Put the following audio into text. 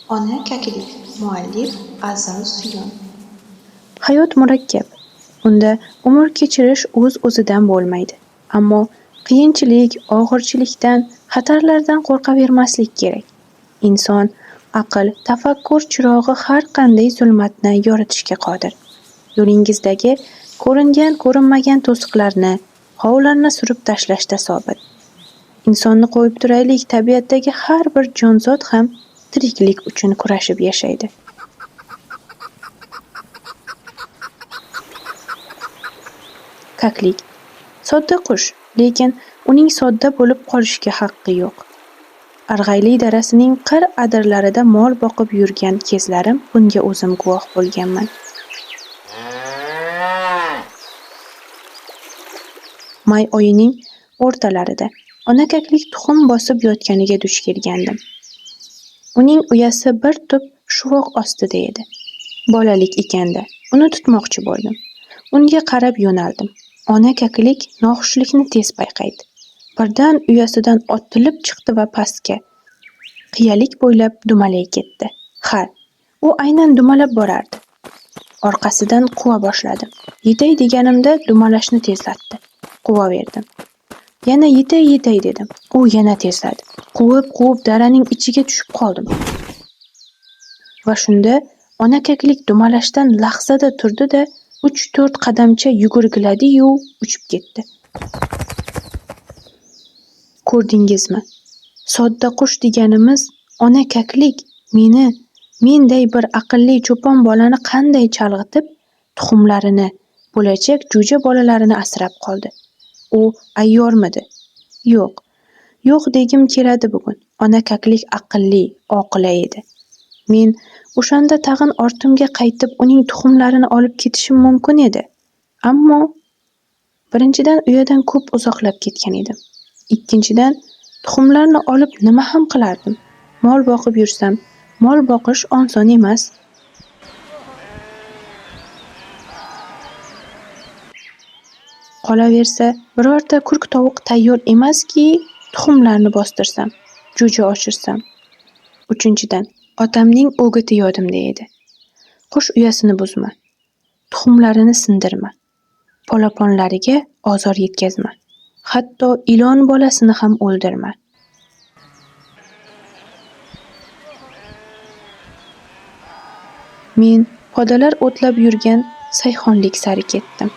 Ona kaklik. Muallif Azal Suyon. Hayot murakkab. Unda umr kechirish o'z-o'zidan bo'lmaydi. Ammo qiyinchilik, og'irchilikdan, xatarlardan qo'rqavermaslik kerak. Inson, aql, tafakkur chirog'i har qanday zulmatni yoritishga qodir. Yo'lingizdagi ko'ringan, ko'rinmagan to'siqlarni, xovlarni surib tashlashda sobit. Insonni qo'yib turaylik, tabiatdagi har bir jonzot ham tiriklik uchun kurashib yashaydi. Kaklik. Sodda qush, lekin uning sodda bo'lib qolishga haqqi yo'q. Arg'ayli darasining qir adirlarida mol boqib yurgan kezlarim bunga o'zim guvoh bo'lganman. May oyining o'rtalarida ona kaklik tuxum bosib yotganiga duch kelgandim. Uning uyasi bir tup shuvoq ostida edi. Bolalik ekanda, uni tutmoqchi bo'ldim. Unga qarab yo'naldim. Ona kaklik noxushlikni tez payqaydi. Birdan uyasidan otilib chiqdi va pastga, qiyalik bo'ylab dumalay ketdi. Ha, u aynan dumalab borardi. Orqasidan quva boshladim. Yetay deganimda dumalashni tezlatdi. Quvaverdim. Yana yetay dedim. U yana tezladi. Quvib daraning ichiga tushib qoldim. Va shunda ona kaklik dumalashdan lahzada turdi-da, 3-4 qadamcha yugurgiladi-yu, uchib ketdi. Ko'rdingizmi? Sodda qush deganimiz ona kaklik menday bir aqlli cho'pon bolani qanday chalg'itib, tuxumlarini, bo'lajak jo'ja bolalarini asrab qoldi. U ayyormidi? Yo'q degim keladi bugun. Ona kaklik aqlli, oqila edi. Men o'shanda tag'in ortimga qaytib uning tuxumlarini olib ketishim mumkin edi. Ammo birinchidan uyadan ko'p uzoqlab ketgan edim. Ikkinchidan tuxumlarni olib nima ham qilardim? Mol boqib yursam, mol boqish oson emas. Qolaversa, birorta kurk tovuq tayyor emaski, tuxumlarni bostirsam, jo'ja oshirsam. Uchinchidan, otamning o'giti yodimda edi. Qush uyasini buzma. Tuxumlarini sindirma. Polaponlariga ozor yetkazma. Hatto ilon bolasini ham o'ldirma. Men podalar o'tlab yurgan sayxonlik sari ketdim.